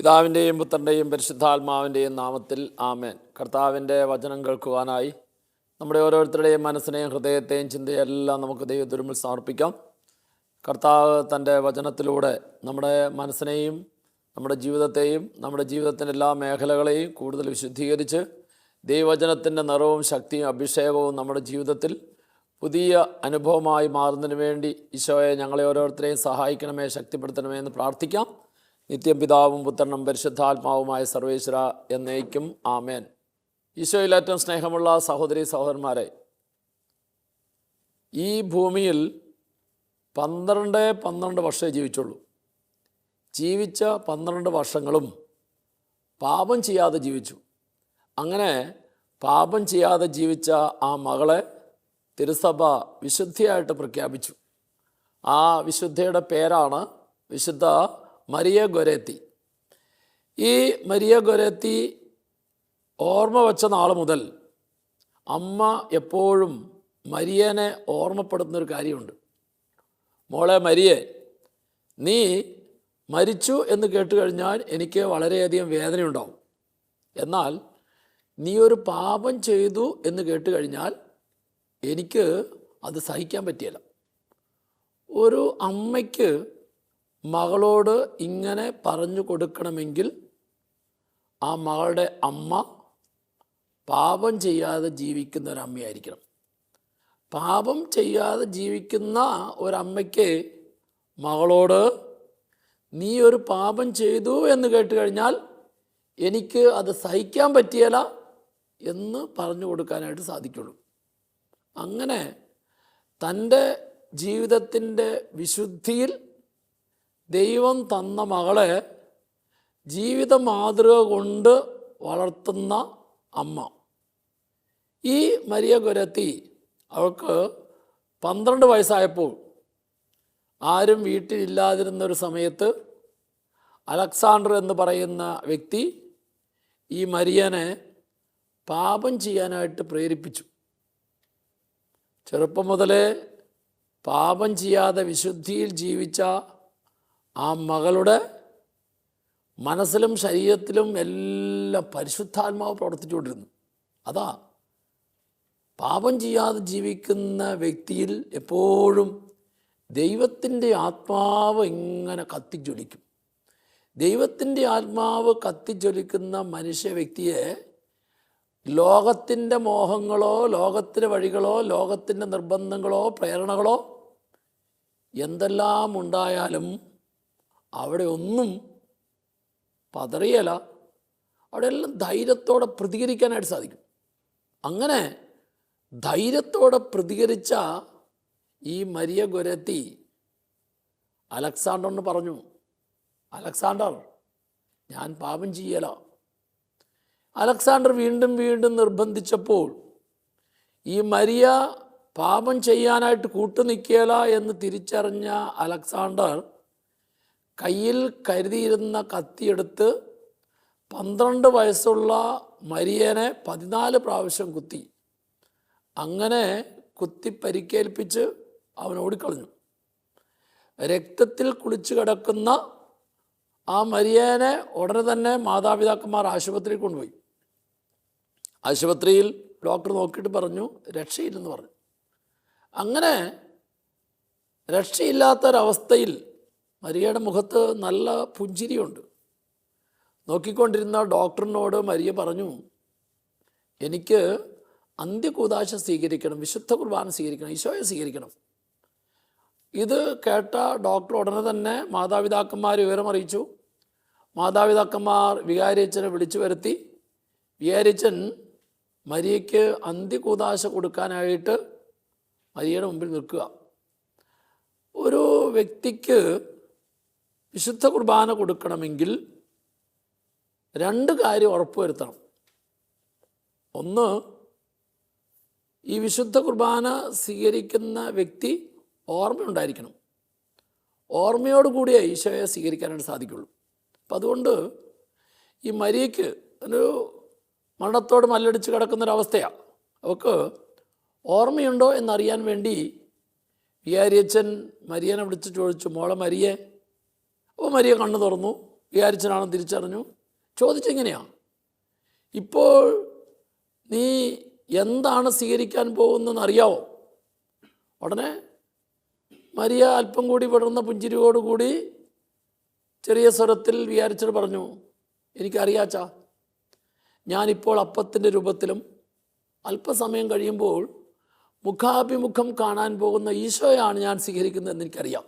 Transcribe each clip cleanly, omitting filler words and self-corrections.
പിതാവിൻ്റെയും പുത്രൻ്റെയും പരിശുദ്ധാത്മാവിൻ്റെയും നാമത്തിൽ ആമേൻ. കർത്താവിൻ്റെ വചനം കേൾക്കുവാനായി നമ്മുടെ ഓരോരുത്തരുടെയും മനസ്സിനെയും ഹൃദയത്തെയും ചിന്തയെല്ലാം നമുക്ക് ദൈവത്തിരുമ്പിൽ സമർപ്പിക്കാം. കർത്താവ് തൻ്റെ വചനത്തിലൂടെ നമ്മുടെ മനസ്സിനെയും നമ്മുടെ ജീവിതത്തെയും നമ്മുടെ ജീവിതത്തിൻ്റെ എല്ലാ മേഖലകളെയും കൂടുതൽ വിശുദ്ധീകരിച്ച് ദൈവവചനത്തിൻ്റെ നിറവും ശക്തിയും അഭിഷേകവും നമ്മുടെ ജീവിതത്തിൽ പുതിയ അനുഭവമായി മാറുന്നതിന് വേണ്ടി ഈശോയെ ഞങ്ങളെ ഓരോരുത്തരെയും സഹായിക്കണമേ, ശക്തിപ്പെടുത്തണമേ എന്ന് പ്രാർത്ഥിക്കാം. നിത്യം പിതാവും പുത്രനും പരിശുദ്ധാത്മാവുമായ സർവേശ്വര എന്നേക്കും ആമേൻ. ഈശോയിൽ ഏറ്റവും സ്നേഹമുള്ള സഹോദരി സഹോദരന്മാരെ, ഈ ഭൂമിയിൽ 12 വർഷമേ ജീവിച്ചുള്ളൂ. ജീവിച്ച 12 വർഷങ്ങളും പാപം ചെയ്യാതെ ജീവിച്ചു. അങ്ങനെ പാപം ചെയ്യാതെ ജീവിച്ച ആ മകളെ തിരുസഭ വിശുദ്ധിയായിട്ട് പ്രഖ്യാപിച്ചു. ആ വിശുദ്ധയുടെ പേരാണ് വിശുദ്ധ മരിയ ഗൊരേത്തി. ഈ മരിയ ഗൊരേത്തി ഓർമ്മ വച്ച നാൾ മുതൽ അമ്മ എപ്പോഴും മരിയനെ ഓർമ്മപ്പെടുത്തുന്നൊരു കാര്യമുണ്ട്. മോളെ മരിയെ, നീ മരിച്ചു എന്ന് കേട്ട് കഴിഞ്ഞാൽ എനിക്ക് വളരെയധികം വേദനയുണ്ടാവും. എന്നാൽ നീ ഒരു പാപം ചെയ്തു എന്ന് കേട്ട് കഴിഞ്ഞാൽ എനിക്ക് അത് സഹിക്കാൻ പറ്റിയല്ല. ഒരു അമ്മയ്ക്ക് മകളോട് ഇങ്ങനെ പറഞ്ഞു കൊടുക്കണമെങ്കിൽ ആ മകളുടെ അമ്മ പാപം ചെയ്യാതെ ജീവിക്കുന്ന ഒരമ്മയായിരിക്കണം. പാപം ചെയ്യാതെ ജീവിക്കുന്ന ഒരമ്മയ്ക്ക് മകളോട് നീ ഒരു പാപം ചെയ്തു എന്ന് കേട്ട് കഴിഞ്ഞാൽ എനിക്ക് അത് സഹിക്കാൻ പറ്റിയല്ല എന്ന് പറഞ്ഞു കൊടുക്കാനായിട്ട് സാധിക്കുള്ളൂ. അങ്ങനെ തൻ്റെ ജീവിതത്തിൻ്റെ വിശുദ്ധിയിൽ ദൈവം തന്ന മകളെ ജീവിത മാതൃക കൊണ്ട് വളർത്തുന്ന അമ്മ. ഈ മരിയ ഗൊരേത്തി അവൾക്ക് 12 വയസ്സായപ്പോൾ ആരും വീട്ടിലില്ലാതിരുന്നൊരു സമയത്ത് അലക്സാണ്ടർ എന്ന് പറയുന്ന വ്യക്തി ഈ മരിയനെ പാപം ചെയ്യാനായിട്ട് പ്രേരിപ്പിച്ചു. ചെറുപ്പം മുതലേ പാപം ചെയ്യാതെ വിശുദ്ധിയിൽ ജീവിച്ച ആ മകളുടെ മനസ്സിലും ശരീരത്തിലും എല്ലാം പരിശുദ്ധാത്മാവ് പ്രവർത്തിച്ചുകൊണ്ടിരുന്നു. അതാ പാപം ചെയ്യാതെ ജീവിക്കുന്ന വ്യക്തിയിൽ എപ്പോഴും ദൈവത്തിൻ്റെ ആത്മാവ് ഇങ്ങനെ കത്തിജ്വലിക്കും. ദൈവത്തിൻ്റെ ആത്മാവ് കത്തിജ്വലിക്കുന്ന മനുഷ്യ വ്യക്തിയെ ലോകത്തിൻ്റെ മോഹങ്ങളോ ലോകത്തിൻ്റെ വഴികളോ ലോകത്തിൻ്റെ നിർബന്ധങ്ങളോ പ്രേരണകളോ എന്തെല്ലാം ഉണ്ടായാലും അവിടെ ഒന്നും പതറിയല, അവിടെ എല്ലാം ധൈര്യത്തോടെ പ്രതികരിക്കാനായിട്ട് സാധിക്കും. അങ്ങനെ ധൈര്യത്തോടെ പ്രതികരിച്ച ഈ മരിയ ഗൊരേത്തി അലക്സാണ്ടറിന് പറഞ്ഞു, അലക്സാണ്ടർ, ഞാൻ പാപം ചെയ്യല. അലക്സാണ്ടർ വീണ്ടും വീണ്ടും നിർബന്ധിച്ചപ്പോൾ ഈ മരിയ പാപം ചെയ്യാനായിട്ട് കൂട്ടുനിൽക്കുകയില്ല എന്ന് തിരിച്ചറിഞ്ഞ അലക്സാണ്ടർ കയ്യിൽ കരുതിയിരുന്ന കത്തിയെടുത്ത് 12 വയസ്സുള്ള മരിയനെ 14 പ്രാവശ്യം കുത്തി. അങ്ങനെ കുത്തി പരിക്കേൽപ്പിച്ച് അവൻ ഓടിക്കളഞ്ഞു. രക്തത്തിൽ കുളിച്ചു കിടക്കുന്ന ആ മരിയനെ ഉടനെ തന്നെ മാതാപിതാക്കന്മാർ ആശുപത്രിയിൽ കൊണ്ടുപോയി. ആശുപത്രിയിൽ ഡോക്ടർ നോക്കിയിട്ട് പറഞ്ഞു രക്ഷയില്ലെന്ന് പറഞ്ഞു. അങ്ങനെ രക്ഷയില്ലാത്തൊരവസ്ഥയിൽ മരിയയുടെ മുഖത്ത് നല്ല പുഞ്ചിരിയുണ്ട്. നോക്കിക്കൊണ്ടിരുന്ന ഡോക്ടറിനോട് മരിയ പറഞ്ഞു, എനിക്ക് അന്ത്യകൂദാശ സ്വീകരിക്കണം, വിശുദ്ധ കുർബാന സ്വീകരിക്കണം, ഈശോയെ സ്വീകരിക്കണം. ഇത് കേട്ട ഡോക്ടർ ഉടനെ തന്നെ മാതാപിതാക്കന്മാർ വിവരമറിയിച്ചു. മാതാപിതാക്കന്മാർ വികാരിയച്ഛനെ വിളിച്ചു വരുത്തി. വികാരിയച്ഛൻ മരിയയ്ക്ക് അന്ത്യകൂദാശ കൊടുക്കാനായിട്ട് മരിയയുടെ മുമ്പിൽ നിൽക്കുക. ഒരു വ്യക്തിക്ക് വിശുദ്ധ കുർബാന കൊടുക്കണമെങ്കിൽ 2 കാര്യം ഉറപ്പുവരുത്തണം. ഒന്ന്, ഈ വിശുദ്ധ കുർബാന സ്വീകരിക്കുന്ന വ്യക്തി ഓർമ്മയുണ്ടായിരിക്കണം. ഓർമ്മയോടുകൂടിയേ ഈശോയെ സ്വീകരിക്കാനായിട്ട് സാധിക്കുള്ളൂ. അപ്പം അതുകൊണ്ട് ഈ മരിയയ്ക്ക് ഒരു മരണത്തോട് മല്ലടിച്ച് കിടക്കുന്നൊരവസ്ഥയാണ്. അവൾക്ക് ഓർമ്മയുണ്ടോ എന്നറിയാൻ വേണ്ടി വികാരിയച്ഛൻ മരിയനെ വിളിച്ച് ചോദിച്ചു, മോളെ മരിയെ. അപ്പോൾ മരിയ കണ്ണു തുറന്നു. വിചാരിച്ചനാണെന്ന് തിരിച്ചറിഞ്ഞു. ചോദിച്ചെങ്ങനെയാണ്, ഇപ്പോൾ നീ എന്താണ് സ്വീകരിക്കാൻ പോകുന്നതെന്ന് അറിയാവോ? ഉടനെ മരിയ അല്പം കൂടി വിടർന്ന പുഞ്ചിരിയോടുകൂടി ചെറിയ സ്വരത്തിൽ വിചാരിച്ചത് പറഞ്ഞു, എനിക്കറിയാച്ചാ, ഞാനിപ്പോൾ അപ്പത്തിൻ്റെ രൂപത്തിലും അല്പസമയം കഴിയുമ്പോൾ മുഖാഭിമുഖം കാണാൻ പോകുന്ന ഈശോയാണ് ഞാൻ സ്വീകരിക്കുന്നതെന്ന് എനിക്കറിയാം.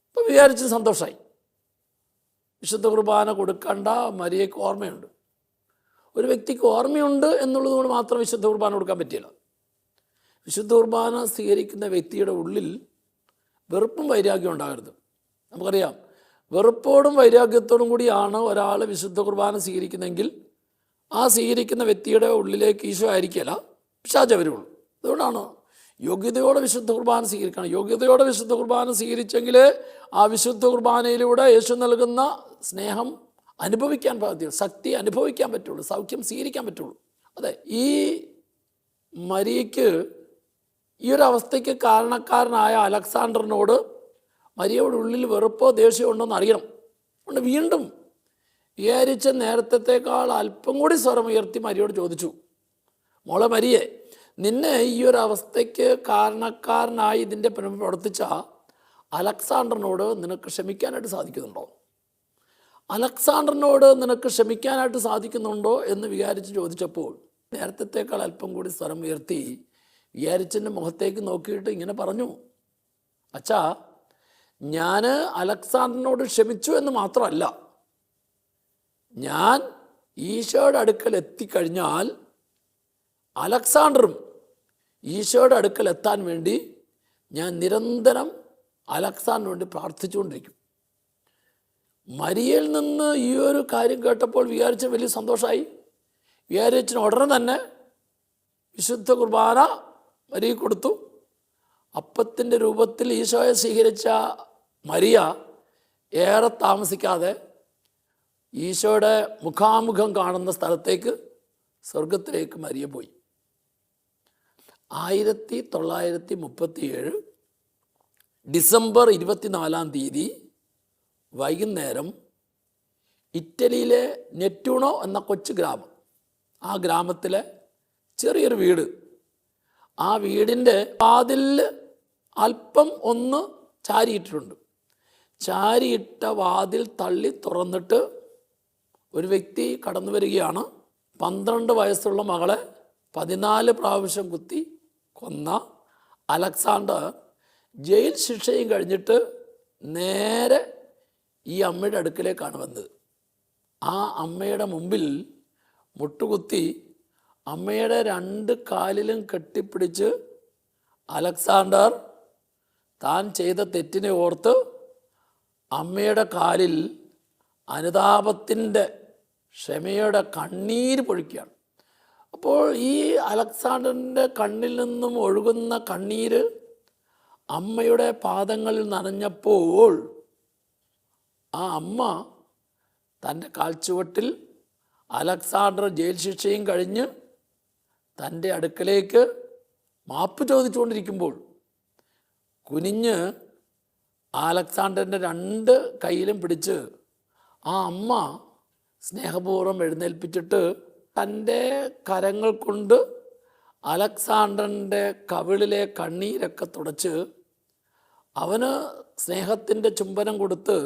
അപ്പോൾ വിചാരിച്ച് സന്തോഷമായി. വിശുദ്ധ കുർബാന കൊടുക്കേണ്ട മരിയയ്ക്ക് ഓർമ്മയുണ്ട്. ഒരു വ്യക്തിക്ക് ഓർമ്മയുണ്ട് എന്നുള്ളത് കൊണ്ട് മാത്രം വിശുദ്ധ കുർബാന കൊടുക്കാൻ പറ്റില്ല. വിശുദ്ധ കുർബാന സ്വീകരിക്കുന്ന വ്യക്തിയുടെ ഉള്ളിൽ വെറുപ്പും വൈരാഗ്യം ഉണ്ടാകരുത്. നമുക്കറിയാം, വെറുപ്പോടും വൈരാഗ്യത്തോടും കൂടിയാണ് ഒരാൾ വിശുദ്ധ കുർബാന സ്വീകരിക്കുന്നതെങ്കിൽ ആ സ്വീകരിക്കുന്ന വ്യക്തിയുടെ ഉള്ളിലേക്ക് ഈശോ ആയിരിക്കില്ല, പിശാച് വരുള്ളൂ. അതുകൊണ്ടാണ് യോഗ്യതയോടെ വിശുദ്ധ കുർബാന സ്വീകരിക്കണം. യോഗ്യതയോടെ വിശുദ്ധ കുർബാന സ്വീകരിച്ചെങ്കിൽ ആ വിശുദ്ധ കുർബാനയിലൂടെ യേശു നൽകുന്ന സ്നേഹം അനുഭവിക്കാൻ പറ്റുള്ളൂ, ശക്തി അനുഭവിക്കാൻ പറ്റുള്ളൂ, സൗഖ്യം സ്വീകരിക്കാൻ പറ്റുള്ളൂ. അതെ, ഈ മരിയയ്ക്ക് ഈ ഒരു അവസ്ഥയ്ക്ക് കാരണക്കാരനായ അലക്സാണ്ടറിനോട് മരിയയുടെ ഉള്ളിൽ വെറുപ്പോ ദേഷ്യമോ ഉണ്ടോയെന്ന് അറിയണം. അതുകൊണ്ട് വീണ്ടും വിചാരിച്ച നേരത്തേക്കാൾ അല്പം കൂടി സ്വരമുയർത്തി മരിയോട് ചോദിച്ചു, മോളെ മരിയെ, നിന്നെ ഈ ഒരു അവസ്ഥയ്ക്ക് കാരണക്കാരനായി ഇതിൻ്റെ പ്രവർത്തിച്ച അലക്സാണ്ടറിനോട് നിനക്ക് ക്ഷമിക്കാനായിട്ട് സാധിക്കുന്നുണ്ടോ? അലക്സാണ്ടറിനോട് നിനക്ക് ക്ഷമിക്കാനായിട്ട് സാധിക്കുന്നുണ്ടോ എന്ന് വിചാരിച്ച് ചോദിച്ചപ്പോൾ നേരത്തേക്കാൾ അല്പം കൂടി സ്വരം ഉയർത്തി വിചാരിച്ചൻ്റെ മുഖത്തേക്ക് നോക്കിയിട്ട് ഇങ്ങനെ പറഞ്ഞു, അച്ഛാ, ഞാൻ അലക്സാണ്ടറിനോട് ക്ഷമിച്ചു എന്ന് മാത്രമല്ല, ഞാൻ ഈശോയുടെ അടുക്കൽ എത്തിക്കഴിഞ്ഞാൽ അലക്സാണ്ടറും ഈശോയുടെ അടുക്കൽ എത്താൻ വേണ്ടി ഞാൻ നിരന്തരം അലക്സാണ്ടറിന് വേണ്ടി പ്രാർത്ഥിച്ചുകൊണ്ടിരിക്കും. മരിയയിൽ നിന്ന് ഈ ഒരു കാര്യം കേട്ടപ്പോൾ വിചാരിച്ച വലിയ സന്തോഷമായി. വിചാരിച്ചിന് ഉടനെ തന്നെ വിശുദ്ധ കുർബാന മരിയ കൊടുത്തു. അപ്പത്തിൻ്റെ രൂപത്തിൽ ഈശോയെ സ്വീകരിച്ച മരിയ ഏറെ താമസിക്കാതെ ഈശോയുടെ മുഖാമുഖം കാണുന്ന സ്ഥലത്തേക്ക്, സ്വർഗത്തിലേക്ക് മരിയ പോയി. 1937 ഡിസംബർ 24 വൈകുന്നേരം ഇറ്റലിയിലെ നെറ്റൂണോ എന്ന കൊച്ചു ഗ്രാമം, ആ ഗ്രാമത്തിലെ ചെറിയൊരു വീട്, ആ വീടിൻ്റെ വാതിലിൽ അല്പം ഒന്ന് ചാരിയിട്ടിട്ടുണ്ട്. ചാരിയിട്ട വാതിൽ തള്ളി തുറന്നിട്ട് ഒരു വ്യക്തി കടന്നു വരികയാണ്. 12 വയസ്സുള്ള മകളെ 14 പ്രാവശ്യം കുത്തി കൊന്ന അലക്സാണ്ടർ ജയിൽ ശിക്ഷയും കഴിഞ്ഞിട്ട് നേരെ ഈ അമ്മയുടെ അടുക്കലേക്കാണ് വന്നത്. ആ അമ്മയുടെ മുമ്പിൽ മുട്ടുകുത്തി അമ്മയുടെ 2 കാലിലും കെട്ടിപ്പിടിച്ച് അലക്സാണ്ടർ താൻ ചെയ്ത തെറ്റിനെ ഓർത്ത് അമ്മയുടെ കാലിൽ അനുതാപത്തിൻ്റെ, ക്ഷമയുടെ കണ്ണീര് പൊഴിക്കുകയാണ്. അപ്പോൾ ഈ അലക്സാണ്ടറിൻ്റെ കണ്ണിൽ നിന്നും ഒഴുകുന്ന കണ്ണീര് അമ്മയുടെ പാദങ്ങളിൽ നനഞ്ഞപ്പോൾ ആ അമ്മ തൻ്റെ കാൽച്ചുവട്ടിൽ അലക്സാണ്ടർ ജയിൽ ശിക്ഷയും കഴിഞ്ഞ് തൻ്റെ അടുക്കലേക്ക് മാപ്പ് ചോദിച്ചുകൊണ്ടിരിക്കുമ്പോൾ കുനിഞ്ഞ് അലക്സാണ്ടറിൻ്റെ 2 കൈയിലും പിടിച്ച് ആ അമ്മ സ്നേഹപൂർവ്വം എഴുന്നേൽപ്പിച്ചിട്ട് തൻ്റെ കരങ്ങൾ കൊണ്ട് അലക്സാണ്ടറിൻ്റെ കവിളിലെ കണ്ണീരൊക്കെ തുടച്ച് അവന് സ്നേഹത്തിൻ്റെ ചുംബനം കൊടുത്ത്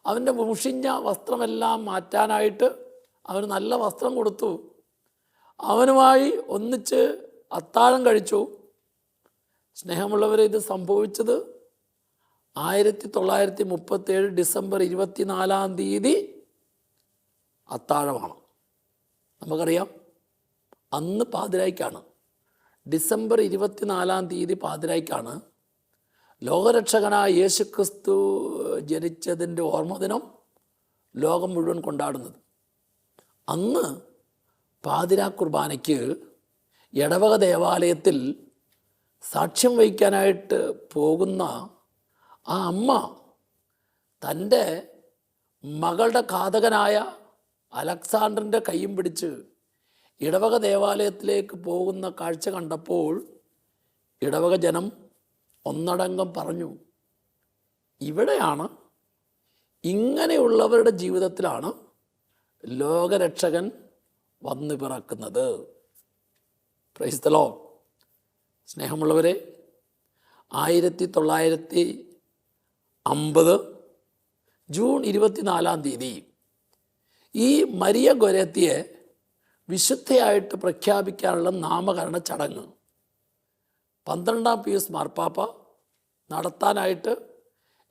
അവൻ്റെ മുഷിഞ്ഞ വസ്ത്രമെല്ലാം മാറ്റാനായിട്ട് അവന് നല്ല വസ്ത്രം കൊടുത്തു. അവനുമായി ഒന്നിച്ച് അത്താഴം കഴിച്ചു. സ്നേഹമുള്ളവരെ, ഇത് സംഭവിച്ചത് 1937 ഡിസംബർ 24 അത്താഴമാണ്. നമുക്കറിയാം, അന്ന് പാതിരായ്ക്കാണ്, ഡിസംബർ 24 പാതിരായ്ക്കാണ് ലോകരക്ഷകനായ യേശുക്രിസ്തു ജനിച്ചതിൻ്റെ ഓർമ്മദിനം ലോകം മുഴുവൻ കൊണ്ടാടുന്നത്. അന്ന് പാതിരാ കുർബാനയ്ക്ക് ഇടവക ദേവാലയത്തിൽ സാക്ഷ്യം വഹിക്കാനായിട്ട് പോകുന്ന ആ അമ്മ തൻ്റെ മകളുടെ ഘാതകനായ അലക്സാണ്ടറിൻ്റെ കൈയും പിടിച്ച് ഇടവക ദേവാലയത്തിലേക്ക് പോകുന്ന കാഴ്ച കണ്ടപ്പോൾ ഇടവക ജനം ഒന്നടങ്കം പറഞ്ഞു, ഇവിടെയാണ് ഇങ്ങനെയുള്ളവരുടെ ജീവിതത്തിലാണ് ലോകരക്ഷകൻ വന്നു പിറക്കുന്നത്. Praise the Lord. സ്നേഹമുള്ളവരെ, 1950 ജൂൺ 24 ഈ മരിയ ഗൊരേത്തിയെ വിശുദ്ധയായിട്ട് പ്രഖ്യാപിക്കാനുള്ള നാമകരണ ചടങ്ങ് 12-ാം പിയൂസ് മാർപ്പാപ്പ നടത്താനായിട്ട്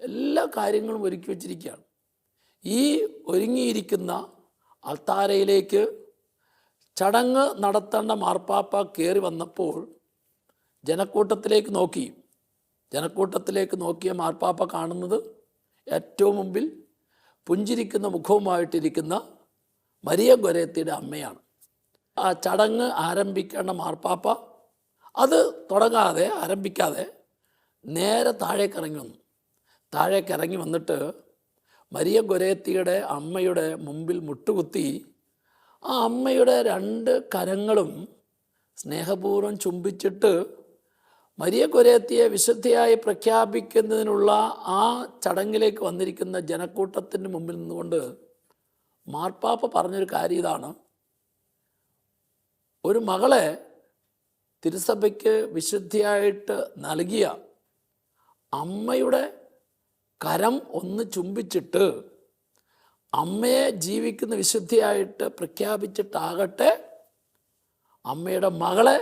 എല്ലാ കാര്യങ്ങളും ഒരുക്കി വച്ചിരിക്കുകയാണ്. ഈ ഒരുങ്ങിയിരിക്കുന്ന അൾത്താരയിലേക്ക് ചടങ്ങ് നടത്തേണ്ട മാർപ്പാപ്പ കയറി വന്നപ്പോൾ ജനക്കൂട്ടത്തിലേക്ക് നോക്കിയ മാർപ്പാപ്പ കാണുന്നത് ഏറ്റവും മുമ്പിൽ പുഞ്ചിരിക്കുന്ന മുഖവുമായിട്ടിരിക്കുന്ന മരിയ ഗൊരേത്തിയുടെ അമ്മയാണ്. ആ ചടങ്ങ് ആരംഭിക്കേണ്ട മാർപ്പാപ്പ അത് ആരംഭിക്കാതെ നേരെ താഴേക്കിറങ്ങി വന്നിട്ട് മരിയ ഗൊരേത്തിയുടെ അമ്മയുടെ മുമ്പിൽ മുട്ടുകുത്തി ആ അമ്മയുടെ 2 കരങ്ങളും സ്നേഹപൂർവ്വം ചുംബിച്ചിട്ട് മരിയ ഗൊരേത്തിയെ വിശുദ്ധയായി പ്രഖ്യാപിക്കുന്നതിനുള്ള ആ ചടങ്ങിലേക്ക് വന്നിരിക്കുന്ന ജനക്കൂട്ടത്തിന് മുമ്പിൽ നിന്നുകൊണ്ട് മാർപ്പാപ്പ പറഞ്ഞൊരു കാര്യം ഇതാണ്: ഒരു മകളെ തിരുസഭയ്ക്ക് വിശുദ്ധിയായിട്ട് നൽകിയ അമ്മയുടെ കരം ഒന്ന് ചുംബിച്ചിട്ട് അമ്മയെ ജീവിക്കുന്ന വിശുദ്ധിയായിട്ട് പ്രഖ്യാപിച്ചിട്ടാകട്ടെ അമ്മയുടെ മകളെ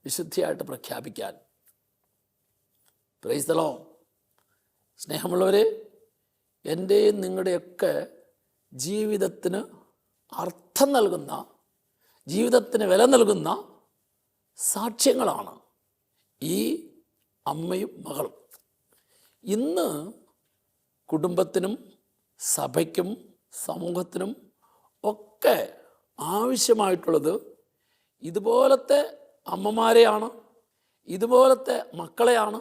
വിശുദ്ധിയായിട്ട് പ്രഖ്യാപിക്കാൻ. Praise the Lord. സ്നേഹമുള്ളവരെ, എൻ്റെയും നിങ്ങളുടെയൊക്കെ ജീവിതത്തിന് അർത്ഥം നൽകുന്ന, ജീവിതത്തിന് വില നൽകുന്ന സാക്ഷ്യങ്ങളാണ് ഈ അമ്മയും മകളും. ഇന്ന് കുടുംബത്തിനും സഭയ്ക്കും സമൂഹത്തിനും ഒക്കെ ആവശ്യമായിട്ടുള്ളത് ഇതുപോലത്തെ അമ്മമാരെയാണ്, ഇതുപോലത്തെ മക്കളെയാണ്,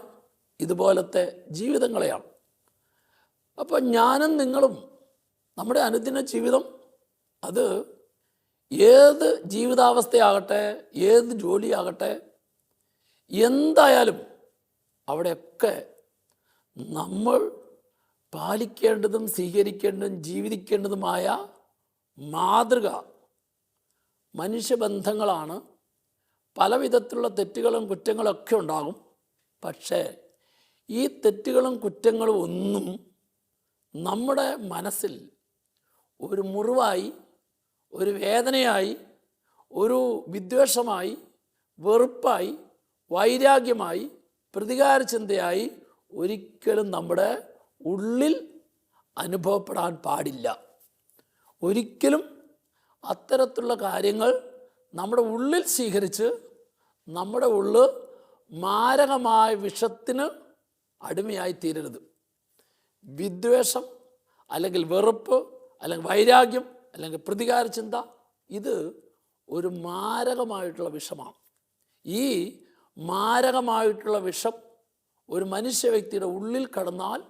ഇതുപോലത്തെ ജീവിതങ്ങളെയാണ്. അപ്പോൾ ഞാനും നിങ്ങളും നമ്മുടെ അനുദിന ജീവിതം അത് ഏത് ജീവിതാവസ്ഥയാകട്ടെ, ഏത് ജോലിയാകട്ടെ, എന്തായാലും അവിടെയൊക്കെ നമ്മൾ പാലിക്കേണ്ടതും സ്വീകരിക്കേണ്ടതും ജീവിക്കേണ്ടതുമായ മാതൃക മനുഷ്യബന്ധങ്ങളാണ്. പല വിധത്തിലുള്ള തെറ്റുകളും കുറ്റങ്ങളൊക്കെ ഉണ്ടാകും. പക്ഷേ ഈ തെറ്റുകളും കുറ്റങ്ങളും ഒന്നും നമ്മുടെ മനസ്സിൽ ഒരു മുറിവായി, ഒരു വേദനയായി, ഒരു വിദ്വേഷമായി, വെറുപ്പായി, വൈരാഗ്യമായി, പ്രതികാര ചിന്തയായി ഒരിക്കലും നമ്മുടെ ഉള്ളിൽ അനുഭവപ്പെടാൻ പാടില്ല. ഒരിക്കലും അത്തരത്തിലുള്ള കാര്യങ്ങൾ നമ്മുടെ ഉള്ളിൽ സ്വീകരിച്ച് നമ്മുടെ ഉള്ളിൽ മാരകമായ വിഷത്തിന് അടിമയായി തീരരുത്. വിദ്വേഷം അല്ലെങ്കിൽ വെറുപ്പ് അല്ലെങ്കിൽ വൈരാഗ്യം അല്ലെങ്കിൽ പ്രതികാര ചിന്ത, ഇത് ഒരു മാരകമായിട്ടുള്ള വിഷമാണ്. ഈ മാരകമായിട്ടുള്ള വിഷം ഒരു മനുഷ്യ വ്യക്തിയുടെ ഉള്ളിൽ കടന്നാൽ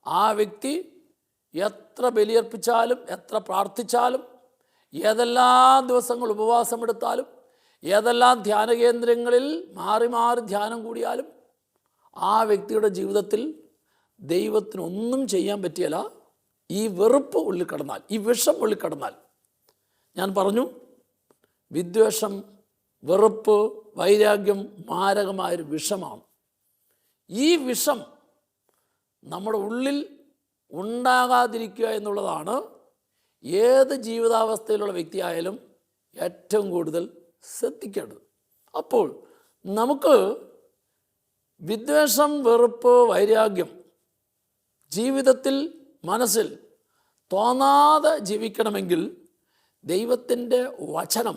ആ വ്യക്തി എത്ര ബലിയർപ്പിച്ചാലും, എത്ര പ്രാർത്ഥിച്ചാലും, ഏതെല്ലാം ദിവസങ്ങൾ ഉപവാസമെടുത്താലും, ഏതെല്ലാം ധ്യാന കേന്ദ്രങ്ങളിൽ മാറി മാറി ധ്യാനം കൂടിയാലും ആ വ്യക്തിയുടെ ജീവിതത്തിൽ ദൈവത്തിനൊന്നും ചെയ്യാൻ പറ്റിയല്ല. ഈ വെറുപ്പ് ഉള്ളിൽ കടന്നാൽ, ഈ വിഷം ഉള്ളിൽ കടന്നാൽ, ഞാൻ പറഞ്ഞു, വിദ്വേഷം, വെറുപ്പ്, വൈരാഗ്യം മാരകമായൊരു വിഷമാണ്. ഈ വിഷം നമ്മുടെ ഉള്ളിൽ ഉണ്ടാകാതിരിക്കുക എന്നുള്ളതാണ് ഏത് ജീവിതാവസ്ഥയിലുള്ള വ്യക്തിയായാലും ഏറ്റവും കൂടുതൽ ശ്രദ്ധിക്കേണ്ടത്. അപ്പോൾ നമുക്ക് വിദ്വേഷം, വെറുപ്പ്, വൈരാഗ്യം ജീവിതത്തിൽ മനസ്സിൽ തോന്നാതെ ജീവിക്കണമെങ്കിൽ ദൈവത്തിൻ്റെ വചനം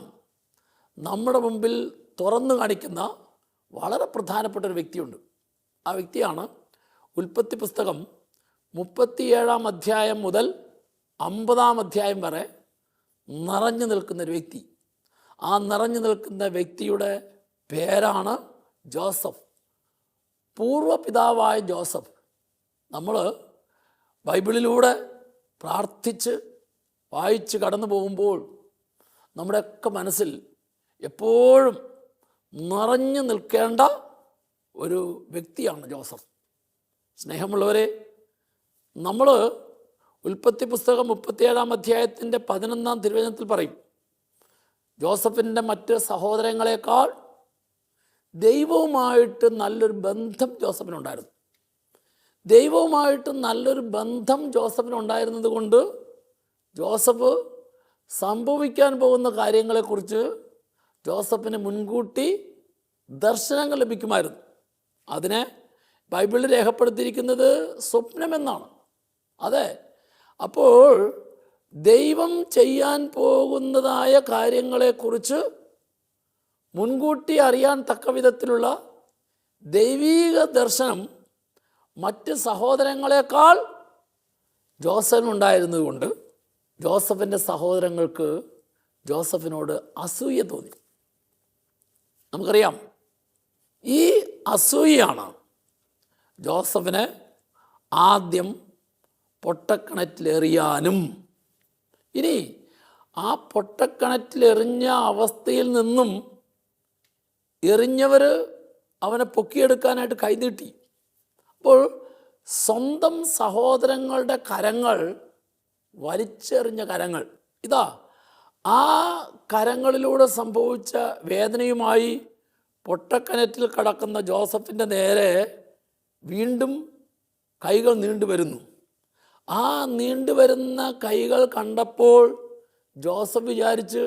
നമ്മുടെ മുമ്പിൽ തുറന്നു കാണിക്കുന്ന വളരെ പ്രധാനപ്പെട്ട ഒരു വ്യക്തിയുണ്ട്. ആ വ്യക്തിയാണ് ഉൽപ്പത്തി പുസ്തകം 37-ാം അധ്യായം മുതൽ 50-ാം അധ്യായം വരെ നിറഞ്ഞു നിൽക്കുന്നൊരു വ്യക്തി. ആ നിറഞ്ഞു നിൽക്കുന്ന വ്യക്തിയുടെ പേരാണ് ജോസഫ്. പൂർവ്വപിതാവായ ജോസഫ്. നമ്മൾ ബൈബിളിലൂടെ പ്രാർത്ഥിച്ച് വായിച്ച് കടന്നു പോകുമ്പോൾ നമ്മുടെയൊക്കെ മനസ്സിൽ എപ്പോഴും നിറഞ്ഞു നിൽക്കേണ്ട ഒരു വ്യക്തിയാണ് ജോസഫ്. സ്നേഹമുള്ളവരെ, നമ്മൾ ഉൽപ്പത്തി പുസ്തകം 37 അധ്യായത്തിൻ്റെ 11 തിരുവചനത്തിൽ പറയും, ജോസഫിൻ്റെ മറ്റ് സഹോദരങ്ങളെക്കാൾ ദൈവവുമായിട്ട് നല്ലൊരു ബന്ധം ജോസഫിനുണ്ടായിരുന്നു. ദൈവവുമായിട്ട് നല്ലൊരു ബന്ധം ജോസഫിനുണ്ടായിരുന്നത് കൊണ്ട് ജോസഫ് സംഭവിക്കാൻ പോകുന്ന കാര്യങ്ങളെക്കുറിച്ച് ജോസഫിന് മുൻകൂട്ടി ദർശനങ്ങൾ ലഭിക്കുമായിരുന്നു. അതിനെ ബൈബിളിൽ രേഖപ്പെടുത്തിയിരിക്കുന്നത് സ്വപ്നമെന്നാണ്. അതെ, അപ്പോൾ ദൈവം ചെയ്യാൻ പോകുന്നതായ കാര്യങ്ങളെക്കുറിച്ച് മുൻകൂട്ടി അറിയാൻ തക്ക വിധത്തിലുള്ള ദൈവീക ദർശനം മറ്റ് സഹോദരങ്ങളെക്കാൾ ജോസഫിനുണ്ടായിരുന്നതുകൊണ്ട് ജോസഫിൻ്റെ സഹോദരങ്ങൾക്ക് ജോസഫിനോട് അസൂയ തോന്നി. നമുക്കറിയാം, ഈ അസൂയയാണ് ജോസഫിനെ ആദ്യം പൊട്ടക്കിണറ്റിലെറിയാനും ഇനി ആ പൊട്ടക്കിണറ്റിലെറിഞ്ഞ അവസ്ഥയിൽ നിന്നും എറിഞ്ഞവർ അവനെ പൊക്കിയെടുക്കാനായിട്ട് കൈനീട്ടി. അപ്പോൾ സ്വന്തം സഹോദരങ്ങളുടെ കരങ്ങൾ വലിച്ചെറിഞ്ഞ കരങ്ങൾ, ഇതാ ആ കരങ്ങളിലൂടെ സംഭവിച്ച വേദനയുമായി പൊട്ടക്കിണറ്റിൽ കിടക്കുന്ന ജോസഫിൻ്റെ നേരെ വീണ്ടും കൈകൾ നീണ്ടുവരുന്നു. ആ നീണ്ടുവരുന്ന കൈകൾ കണ്ടപ്പോൾ ജോസഫ് വിചാരിച്ച്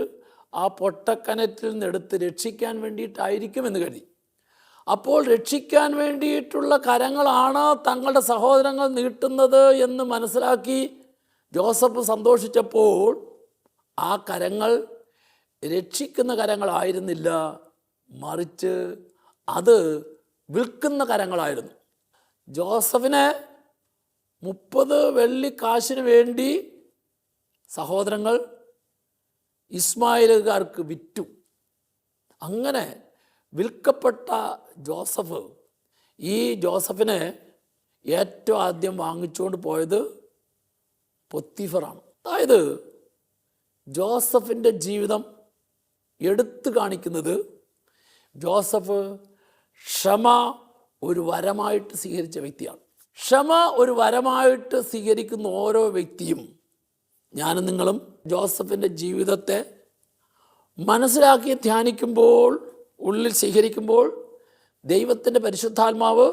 ആ പൊട്ടക്കിണറ്റിൽ നിന്നെടുത്ത് രക്ഷിക്കാൻ വേണ്ടിയിട്ടായിരിക്കുമെന്ന് കരുതി. അപ്പോൾ രക്ഷിക്കാൻ വേണ്ടിയിട്ടുള്ള കരങ്ങളാണ് തങ്ങളുടെ സഹോദരങ്ങൾ നീട്ടുന്നത് എന്ന് മനസ്സിലാക്കി ജോസഫ് സന്തോഷിച്ചപ്പോൾ ആ കരങ്ങൾ രക്ഷിക്കുന്ന കരങ്ങളായിരുന്നില്ല, മറിച്ച് അത് വിൽക്കുന്ന കരങ്ങളായിരുന്നു. ജോസഫിനെ 30 വെള്ളിക്കാശിന് വേണ്ടി സഹോദരങ്ങൾ ഇസ്മായിലുകാർക്ക് വിറ്റു. അങ്ങനെ വിൽക്കപ്പെട്ട ജോസഫ്, ഈ ജോസഫിനെ ഏറ്റവും ആദ്യം വാങ്ങിച്ചുകൊണ്ട് പോയത് പൊത്തിഫറാണ്. അതായത് ജോസഫിൻ്റെ ജീവിതം എടുത്തു കാണിക്കുന്നത് ജോസഫ് ക്ഷമ ഒരു വരമായിട്ട് സ്വീകരിച്ച വ്യക്തിയാണ്. ക്ഷമ ഒരു വരമായിട്ട് സ്വീകരിക്കുന്ന ഓരോ വ്യക്തിയും, ഞാനും നിങ്ങളും ജോസഫിൻ്റെ ജീവിതത്തെ മനസ്സിലാക്കി ധ്യാനിക്കുമ്പോൾ, ഉള്ളിൽ സ്വീകരിക്കുമ്പോൾ ദൈവത്തിൻ്റെ പരിശുദ്ധാത്മാവ്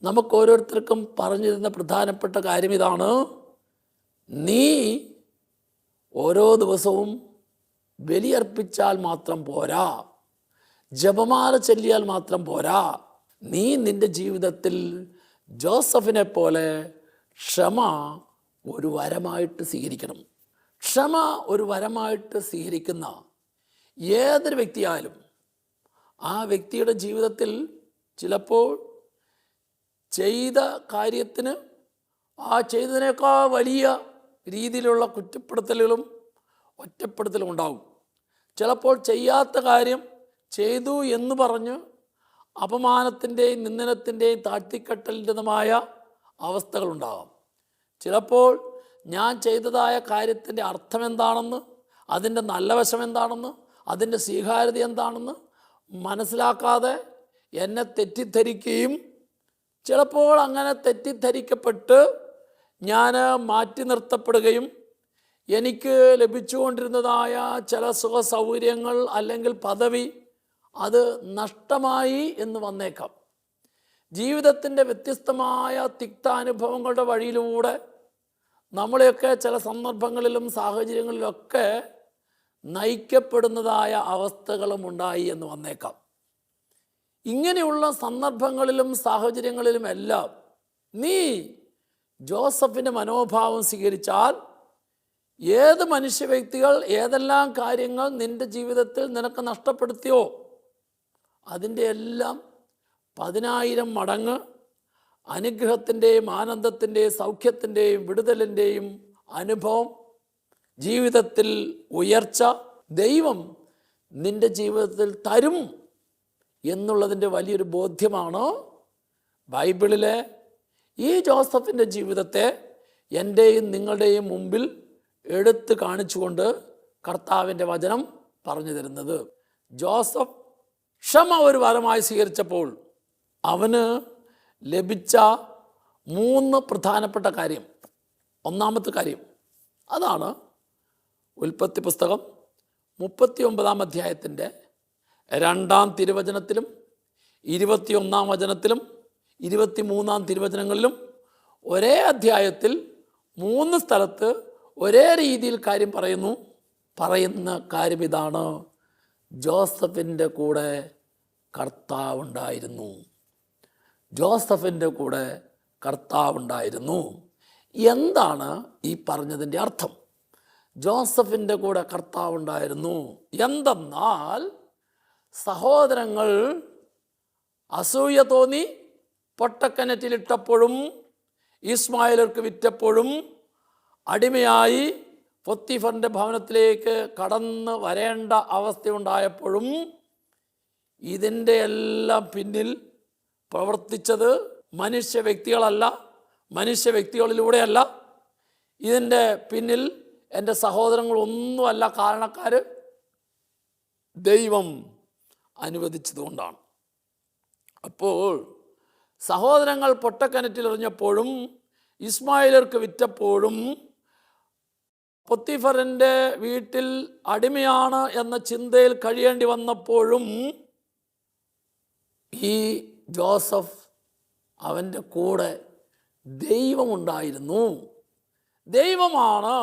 നമുക്ക് ഓരോരുത്തർക്കും പറഞ്ഞു തരുന്ന പ്രധാനപ്പെട്ട കാര്യം ഇതാണ്: നീ ഓരോ ദിവസവും ബലിയർപ്പിച്ചാൽ മാത്രം പോരാ, ജപമാല ചൊല്ലിയാൽ മാത്രം പോരാ, നീ നിൻ്റെ ജീവിതത്തിൽ ജോസഫിനെ പോലെ ക്ഷമ ഒരു വരമായിട്ട് സ്വീകരിക്കണം. ക്ഷമ ഒരു വരമായിട്ട് സ്വീകരിക്കുന്ന ഏതൊരു വ്യക്തിയായാലും ആ വ്യക്തിയുടെ ജീവിതത്തിൽ ചിലപ്പോൾ ചെയ്ത കാര്യത്തിന് ആ ചെയ്തതിനേക്കാൾ വലിയ രീതിയിലുള്ള കുറ്റപ്പെടുത്തലുകളും ഒറ്റപ്പെടുത്തലും ഉണ്ടാകും. ചിലപ്പോൾ ചെയ്യാത്ത കാര്യം ചെയ്തു എന്ന് പറഞ്ഞ് അപമാനത്തിൻ്റെയും നിന്ദനത്തിൻ്റെയും താഴ്ത്തിക്കെട്ടലിൻ്റെതുമായ അവസ്ഥകളുണ്ടാകാം. ചിലപ്പോൾ ഞാൻ ചെയ്തതായ കാര്യത്തിൻ്റെ അർത്ഥം എന്താണെന്ന്, അതിൻ്റെ നല്ല വശം എന്താണെന്ന്, അതിൻ്റെ സ്വീകാര്യത എന്താണെന്ന് മനസ്സിലാക്കാതെ എന്നെ തെറ്റിദ്ധരിക്കുകയും ചിലപ്പോൾ അങ്ങനെ തെറ്റിദ്ധരിക്കപ്പെട്ട് ഞാൻ മാറ്റി നിർത്തപ്പെടുകയും എനിക്ക് ലഭിച്ചുകൊണ്ടിരുന്നതായ ചില സുഖ സൗകര്യങ്ങൾ അല്ലെങ്കിൽ പദവി അത് നഷ്ടമായി എന്ന് വന്നേക്കാം. ജീവിതത്തിൻ്റെ വ്യത്യസ്തമായ തിക്താനുഭവങ്ങളുടെ വഴിയിലൂടെ നമ്മളെയൊക്കെ ചില സന്ദർഭങ്ങളിലും സാഹചര്യങ്ങളിലൊക്കെ നയിക്കപ്പെടുന്നതായ അവസ്ഥകളും ഉണ്ടായി എന്ന് വന്നേക്കാം. ഇങ്ങനെയുള്ള സന്ദർഭങ്ങളിലും സാഹചര്യങ്ങളിലുമെല്ലാം നീ ജോസഫിൻ്റെ മനോഭാവം സ്വീകരിച്ചാൽ ഏത് മനുഷ്യ വ്യക്തികൾ ഏതെല്ലാം കാര്യങ്ങൾ നിൻ്റെ ജീവിതത്തിൽ നിനക്ക് നഷ്ടപ്പെടുത്തിയോ അതിൻ്റെ എല്ലാം 10,000 മടങ്ങ് അനുഗ്രഹത്തിൻ്റെയും ആനന്ദത്തിൻ്റെയും സൗഖ്യത്തിൻ്റെയും വിടുതലിൻ്റെയും അനുഭവം, ജീവിതത്തിൽ ഉയർച്ച ദൈവം നിൻ്റെ ജീവിതത്തിൽ തരും എന്നുള്ളതിൻ്റെ വലിയൊരു ബോധ്യമാണ് ബൈബിളിലെ ഈ ജോസഫിൻ്റെ ജീവിതത്തെ എൻ്റെയും നിങ്ങളുടെയും മുമ്പിൽ എടുത്ത് കാണിച്ചുകൊണ്ട് കർത്താവിൻ്റെ വചനം പറഞ്ഞു തരുന്നത്. ജോസഫ് ക്ഷമ ഒരു വരമായി സ്വീകരിച്ചപ്പോൾ അവന് ലഭിച്ച 3 പ്രധാനപ്പെട്ട കാര്യം. ഒന്നാമത്തെ കാര്യം അതാണ്. ഉൽപ്പത്തി പുസ്തകം 39 അധ്യായത്തിൻ്റെ 2 തിരുവചനത്തിലും 21 വചനത്തിലും 23 തിരുവചനങ്ങളിലും ഒരേ അധ്യായത്തിൽ 3 സ്ഥലത്ത് ഒരേ രീതിയിൽ കാര്യം പറയുന്ന കാര്യം ഇതാണ്: ജോസഫിൻ്റെ കൂടെ കർത്താവുണ്ടായിരുന്നു. ജോസഫിൻ്റെ കൂടെ കർത്താവുണ്ടായിരുന്നു. എന്താണ് ഈ പറഞ്ഞതിൻ്റെ അർത്ഥം? ജോസഫിൻ്റെ കൂടെ കർത്താവുണ്ടായിരുന്നു എന്തെന്നാൽ, സഹോദരങ്ങൾ അസൂയ തോന്നി പൊട്ടക്കിണറ്റിലിട്ടപ്പോഴും ഇസ്മായേലർക്ക് വിറ്റപ്പോഴും അടിമയായി പൊത്തിഫറിൻ്റെ ഭവനത്തിലേക്ക് കടന്ന് വരേണ്ട അവസ്ഥയുണ്ടായപ്പോഴും ഇതിൻ്റെ എല്ലാം പിന്നിൽ പ്രവർത്തിച്ചത് മനുഷ്യ വ്യക്തികളിലൂടെയല്ല. ഇതിൻ്റെ പിന്നിൽ എൻ്റെ സഹോദരങ്ങളൊന്നുമല്ല കാരണക്കാർ, ദൈവം അനുവദിച്ചതുകൊണ്ടാണ്. അപ്പോൾ സഹോദരങ്ങൾ പൊട്ടക്കിണറ്റിലെറിഞ്ഞപ്പോഴും ഇസ്മായേലർക്ക് വിറ്റപ്പോഴും പൊത്തിഫറിൻ്റെ വീട്ടിൽ അടിമയാണ് എന്ന ചിന്തയിൽ കഴിയേണ്ടി വന്നപ്പോഴും ഈ ജോസഫ് അവൻ്റെ കൂടെ ദൈവമുണ്ടായിരുന്നു. ദൈവമാണ്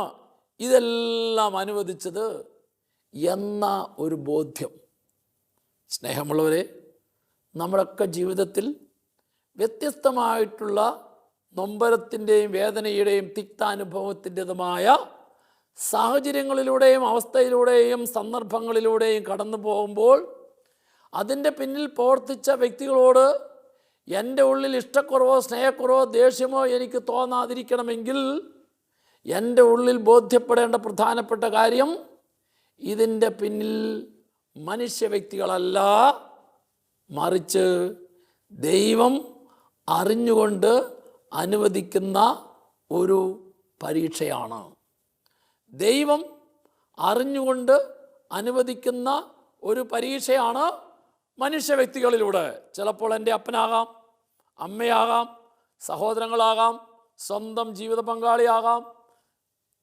ഇതെല്ലാം അനുവദിച്ചത് എന്ന ഒരു ബോധ്യം. സ്നേഹമുള്ളവരെ, നമ്മുടെയൊക്കെ ജീവിതത്തിൽ വ്യത്യസ്തമായിട്ടുള്ള നൊമ്പരത്തിൻ്റെയും വേദനയുടെയും തിക്താനുഭവത്തിൻ്റെതുമായ സാഹചര്യങ്ങളിലൂടെയും അവസ്ഥയിലൂടെയും സന്ദർഭങ്ങളിലൂടെയും കടന്നു പോകുമ്പോൾ അതിൻ്റെ പിന്നിൽ പ്രവർത്തിച്ച വ്യക്തികളോട് എൻ്റെ ഉള്ളിൽ ഇഷ്ടക്കുറവോ സ്നേഹക്കുറവോ ദേഷ്യമോ എനിക്ക് തോന്നാതിരിക്കണമെങ്കിൽ എൻ്റെ ഉള്ളിൽ ബോധ്യപ്പെടേണ്ട പ്രധാനപ്പെട്ട കാര്യം, ഇതിൻ്റെ പിന്നിൽ മനുഷ്യ വ്യക്തികളല്ല, മറിച്ച് ദൈവം അറിഞ്ഞുകൊണ്ട് അനുവദിക്കുന്ന ഒരു പരീക്ഷയാണ്. ദൈവം അറിഞ്ഞുകൊണ്ട് അനുവദിക്കുന്ന ഒരു പരീക്ഷയാണ് മനുഷ്യ വ്യക്തികളിലൂടെ. ചിലപ്പോൾ എൻ്റെ അപ്പനാകാം, അമ്മയാകാം, സഹോദരങ്ങളാകാം, സ്വന്തം ജീവിത പങ്കാളിയാകാം,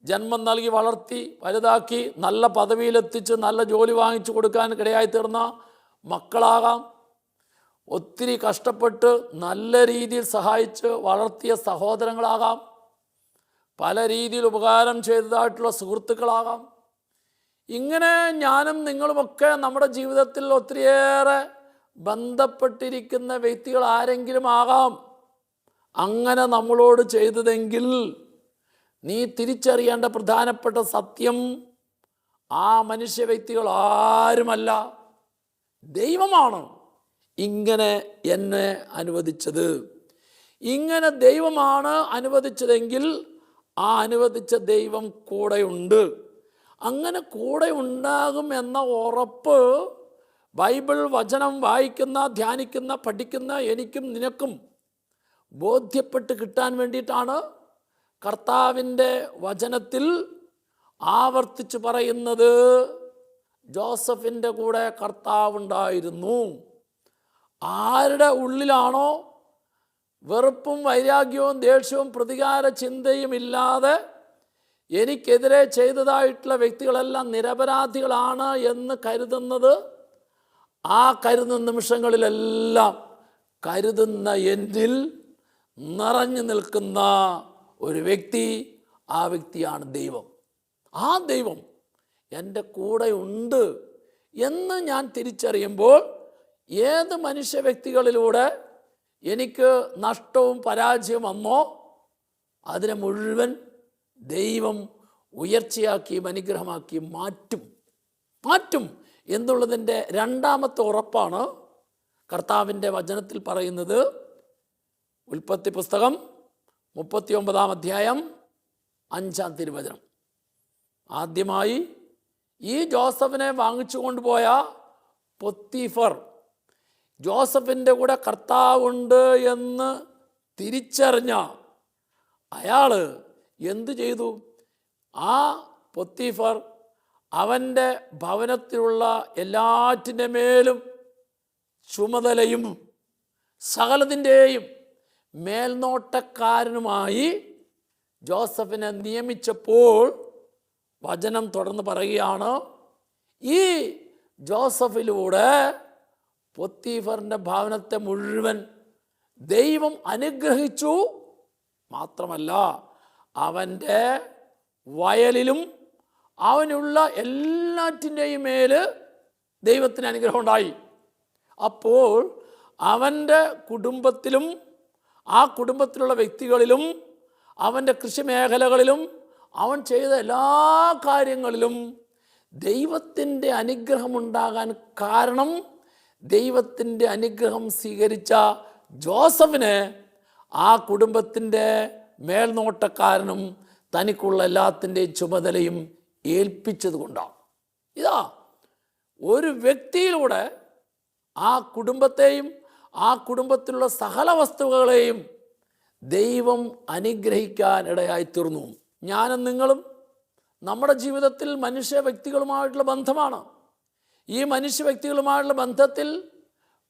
ജന്മം നൽകി വളർത്തി വലുതാക്കി നല്ല പദവിയിലെത്തിച്ച് നല്ല ജോലി വാങ്ങിച്ചു കൊടുക്കാൻ ഇടയായി തീർന്ന മക്കളാകാം, ഒത്തിരി കഷ്ടപ്പെട്ട് നല്ല രീതിയിൽ സഹായിച്ച് വളർത്തിയ സഹോദരങ്ങളാകാം, പല രീതിയിൽ ഉപകാരം ചെയ്തതായിട്ടുള്ള സുഹൃത്തുക്കളാകാം. ഇങ്ങനെ ഞാനും നിങ്ങളുമൊക്കെ നമ്മുടെ ജീവിതത്തിൽ ഒത്തിരിയേറെ ബന്ധപ്പെട്ടിരിക്കുന്ന വ്യക്തികൾ ആരെങ്കിലും ആകാം. അങ്ങനെ നമ്മളോട് ചെയ്തതെങ്കിൽ നീ തിരിച്ചറിയേണ്ട പ്രധാനപ്പെട്ട സത്യം, ആ മനുഷ്യ വ്യക്തികൾ ആരുമല്ല, ദൈവമാണ് ഇങ്ങനെ എന്നെ അനുവദിച്ചത്. ഇങ്ങനെ ദൈവമാണ് അനുവദിച്ചതെങ്കിൽ ആ അനുവദിച്ച ദൈവം കൂടെയുണ്ട്. അങ്ങനെ കൂടെ ഉണ്ടാകും എന്ന ഉറപ്പ് ബൈബിൾ വചനം വായിക്കുന്ന, ധ്യാനിക്കുന്ന, പഠിക്കുന്ന എനിക്കും നിനക്കും ബോധ്യപ്പെട്ട് കിട്ടാൻ വേണ്ടിയിട്ടാണ് കർത്താവിൻ്റെ വചനത്തിൽ ആവർത്തിച്ച് പറയുന്നത്, ജോസഫിൻ്റെ കൂടെ കർത്താവുണ്ടായിരുന്നു. ആരുടെ ഉള്ളിലാണോ വെറുപ്പും വൈരാഗ്യവും ദേഷ്യവും പ്രതികാര ചിന്തയും ഇല്ലാതെ എനിക്കെതിരെ ചെയ്തതായിട്ടുള്ള വ്യക്തികളെല്ലാം നിരപരാധികളാണ് എന്ന് കരുതുന്നത്, ആ കരുതുന്ന നിമിഷങ്ങളിലെല്ലാം കരുതുന്ന എന്നിൽ നിറഞ്ഞു നിൽക്കുന്ന ഒരു വ്യക്തി, ആ വ്യക്തിയാണ് ദൈവം. ആ ദൈവം എൻ്റെ കൂടെ ഉണ്ട് എന്ന് ഞാൻ തിരിച്ചറിയുമ്പോൾ ഏത് മനുഷ്യ വ്യക്തികളിലൂടെ എനിക്ക് നഷ്ടവും പരാജയവും വന്നോ അതിനെ മുഴുവൻ ദൈവം ഉയർച്ചയാക്കിയും അനുഗ്രഹമാക്കിയും മാറ്റും എന്നുള്ളതിൻ്റെ രണ്ടാമത്തെ ഉറപ്പാണ് കർത്താവിൻ്റെ വചനത്തിൽ പറയുന്നത്. ഉൽപ്പത്തി പുസ്തകം 39 അധ്യായം 5 തിരുവചനം. ആദ്യമായി ഈ ജോസഫിനെ വാങ്ങിച്ചു കൊണ്ടുപോയ പൊത്തിഫർ ജോസഫിൻ്റെ കൂടെ കർത്താവുണ്ട് എന്ന് തിരിച്ചറിഞ്ഞ അയാൾ എന്തു ചെയ്തു? ആ പൊത്തിഫർ അവൻ്റെ ഭവനത്തിലുള്ള എല്ലാറ്റിൻ്റെ മേലും ചുമതലയും സകലത്തിൻ്റെയും മേൽനോട്ടക്കാരനുമായി ജോസഫിനെ നിയമിച്ചപ്പോൾ വചനം തുടർന്ന് പറയുകയാണ്, ഈ ജോസഫിലൂടെ പൊത്തീഫറിൻ്റെ ഭവനത്തെ മുഴുവൻ ദൈവം അനുഗ്രഹിച്ചു. മാത്രമല്ല, അവൻ്റെ വയലിലും അവനുള്ള എല്ലാറ്റിൻ്റെയും മേൽ ദൈവത്തിന് അനുഗ്രഹം ഉണ്ടായി. അപ്പോൾ അവൻ്റെ കുടുംബത്തിലും ആ കുടുംബത്തിലുള്ള വ്യക്തികളിലും അവൻ്റെ കൃഷിമേഖലകളിലും അവൻ ചെയ്ത എല്ലാ കാര്യങ്ങളിലും ദൈവത്തിൻ്റെ അനുഗ്രഹമുണ്ടാകാൻ കാരണം, ദൈവത്തിൻ്റെ അനുഗ്രഹം സ്വീകരിച്ച ജോസഫിനെ ആ കുടുംബത്തിൻ്റെ മേൽനോട്ടക്കാരനും തനിക്കുള്ള എല്ലാത്തിൻ്റെയും ചുമതലയും ഏൽപ്പിച്ചത് കൊണ്ടാണ്. ഇതാ, ഒരു വ്യക്തിയിലൂടെ ആ കുടുംബത്തെയും ആ കുടുംബത്തിലുള്ള സകല വസ്തുക്കളെയും ദൈവം അനുഗ്രഹിക്കാൻ ഇടയായിത്തീർന്നു. ഞാനും നിങ്ങളും നമ്മുടെ ജീവിതത്തിൽ മനുഷ്യ വ്യക്തികളുമായിട്ടുള്ള ബന്ധമാണ്. ഈ മനുഷ്യ വ്യക്തികളുമായിട്ടുള്ള ബന്ധത്തിൽ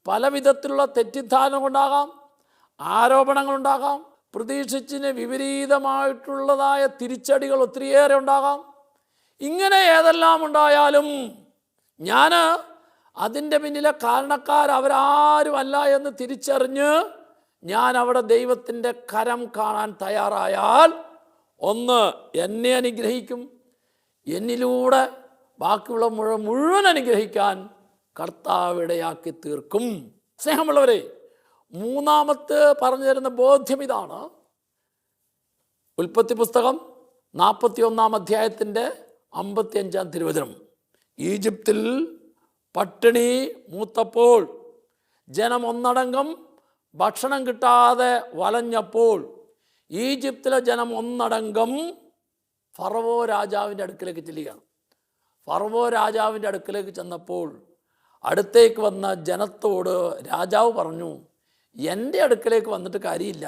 പല വിധത്തിലുള്ള തെറ്റിദ്ധാരണകളുണ്ടാകാം, ആരോപണങ്ങളുണ്ടാകാം, പ്രതീക്ഷിച്ചതിന് വിപരീതമായിട്ടുള്ളതായ തിരിച്ചടികൾ ഒത്തിരിയേറെ ഉണ്ടാകാം. ഇങ്ങനെ ഏതെല്ലാം ഉണ്ടായാലും ഞാൻ അതിൻ്റെ പിന്നിലെ കാരണക്കാർ അവരാരുമല്ല എന്ന് തിരിച്ചറിഞ്ഞ് ഞാൻ അവിടെ ദൈവത്തിൻ്റെ കരം കാണാൻ തയ്യാറായാൽ, ഒന്ന്, എന്നെ അനുഗ്രഹിക്കും, എന്നിലൂടെ ബാക്കിയുള്ള മുഴുവൻ അനുഗ്രഹിക്കാൻ കർത്താവ് ഇടയാക്കി തീർക്കും. സ്നേഹമുള്ളവരെ, മൂന്നാമത്തെ പറഞ്ഞു തരുന്ന ബോധ്യം ഇതാണ്. ഉൽപ്പത്തി പുസ്തകം 41 അധ്യായത്തിൻ്റെ 55 തിരുവചനം. ഈജിപ്തിൽ പട്ടിണി മൂത്തപ്പോൾ ജനം ഒന്നടങ്കം ഭക്ഷണം കിട്ടാതെ വലഞ്ഞപ്പോൾ ഈജിപ്തിലെ ജനം ഒന്നടങ്കം ഫറവോ രാജാവിൻ്റെ അടുക്കിലേക്ക് ചെല്ലുകയാണ്. ഫറവോ രാജാവിൻ്റെ അടുക്കിലേക്ക് ചെന്നപ്പോൾ അടുത്തേക്ക് വന്ന ജനത്തോട് രാജാവ് പറഞ്ഞു, എൻ്റെ അടുക്കിലേക്ക് വന്നിട്ട് കാര്യമില്ല,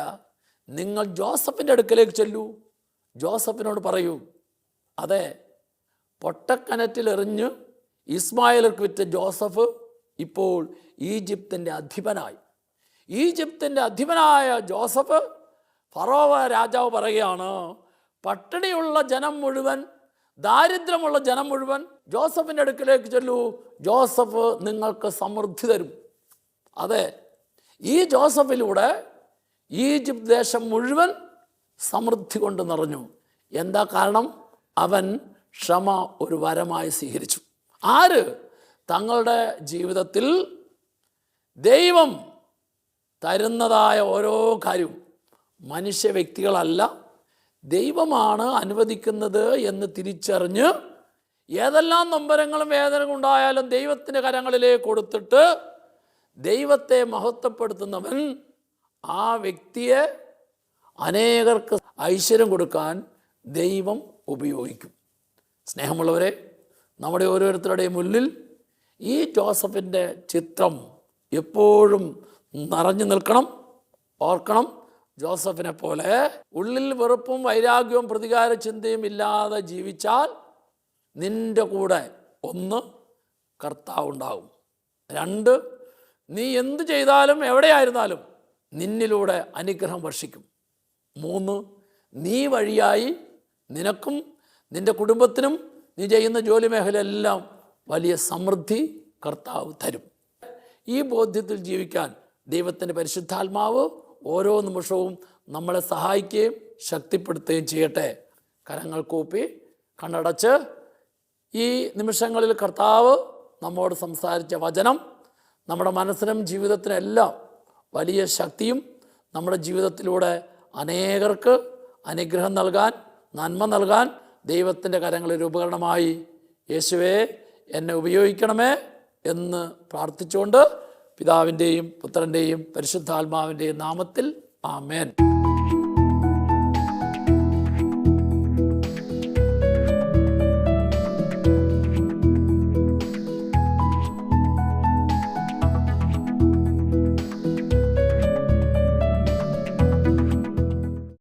നിങ്ങൾ ജോസഫിൻ്റെ അടുക്കിലേക്ക് ചെല്ലൂ, ജോസഫിനോട് പറയൂ, അതെ, പൊട്ടക്കിണറ്റിലെറിഞ്ഞ് ഇസ്മായേലർക്ക് വിറ്റ ജോസഫ് ഇപ്പോൾ ഈജിപ്തിൻ്റെ അധിപനായി. ഈജിപ്തിൻ്റെ അധിപനായ ജോസഫ്, ഫറവോ രാജാവ് പറയുകയാണ്, പട്ടിണിയുള്ള ജനം മുഴുവൻ, ദാരിദ്ര്യമുള്ള ജനം മുഴുവൻ ജോസഫിൻ്റെ അടുക്കിലേക്ക് ചെല്ലൂ, ജോസഫ് നിങ്ങൾക്ക് സമൃദ്ധി തരും. അതെ, ഈ ജോസഫിലൂടെ ഈജിപ്ത് ദേശം മുഴുവൻ സമൃദ്ധി കൊണ്ട് നിറഞ്ഞു. എന്താ കാരണം? അവൻ ക്ഷമ ഒരു വരമായി സ്വീകരിച്ചു. ആര്? തങ്ങളുടെ ജീവിതത്തിൽ ദൈവം തരുന്നതായ ഓരോ കാര്യവും മനുഷ്യ വ്യക്തികളല്ല, ദൈവമാണ് അനുവദിക്കുന്നത് എന്ന് തിരിച്ചറിഞ്ഞ് ഏതെല്ലാം നൊമ്പരങ്ങളും വേദനകളും ഉണ്ടായാലും ദൈവത്തിൻ്റെ കരങ്ങളിലേക്ക് കൊടുത്തിട്ട് ദൈവത്തെ മഹത്വപ്പെടുത്തുന്നവൻ ആ വ്യക്തിയെ അനേകർക്ക് ഐശ്വര്യം കൊടുക്കാൻ ദൈവം ഉപയോഗിക്കും. സ്നേഹമുള്ളവരെ, നമ്മുടെ ഓരോരുത്തരുടെയും മുന്നിൽ ഈ ജോസഫിൻ്റെ ചിത്രം എപ്പോഴും നിറഞ്ഞു നിൽക്കണം. ഓർക്കണം, ജോസഫിനെ പോലെ ഉള്ളിൽ വെറുപ്പും വൈരാഗ്യവും പ്രതികാര ചിന്തയും ഇല്ലാതെ ജീവിച്ചാൽ നിൻ്റെ കൂടെ, ഒന്ന്, കർത്താവ് ഉണ്ടാകും. രണ്ട്, നീ എന്ത് ചെയ്താലും എവിടെയായിരുന്നാലും നിന്നിലൂടെ അനുഗ്രഹം വർഷിക്കും. മൂന്ന്, നീ വഴിയായി നിനക്കും നിൻ്റെ കുടുംബത്തിനും നീ ചെയ്യുന്ന ജോലി മേഖലയെല്ലാം വലിയ സമൃദ്ധി കർത്താവ് തരും. ഈ ബോധ്യത്തിൽ ജീവിക്കാൻ ദൈവത്തിൻ്റെ പരിശുദ്ധാത്മാവ് ഓരോ നിമിഷവും നമ്മളെ സഹായിക്കുകയും ശക്തിപ്പെടുത്തുകയും ചെയ്യട്ടെ. കരങ്ങൾ കൂപ്പി കണ്ണടച്ച് ഈ നിമിഷങ്ങളിൽ കർത്താവ് നമ്മോട് സംസാരിച്ച വചനം നമ്മുടെ മനസ്സിനും ജീവിതത്തിനെല്ലാം വലിയ ശക്തിയും നമ്മുടെ ജീവിതത്തിലൂടെ അനേകർക്ക് അനുഗ്രഹം നൽകാൻ, നന്മ നൽകാൻ ദൈവത്തിൻ്റെ കരങ്ങളിൽ ഉപകരണമായി യേശുവേ എന്നെ ഉപയോഗിക്കണമേ എന്ന് പ്രാർത്ഥിച്ചുകൊണ്ട് പിതാവിൻ്റെയും പുത്രൻ്റെയും പരിശുദ്ധാത്മാവിൻ്റെയും നാമത്തിൽ ആമേൻ.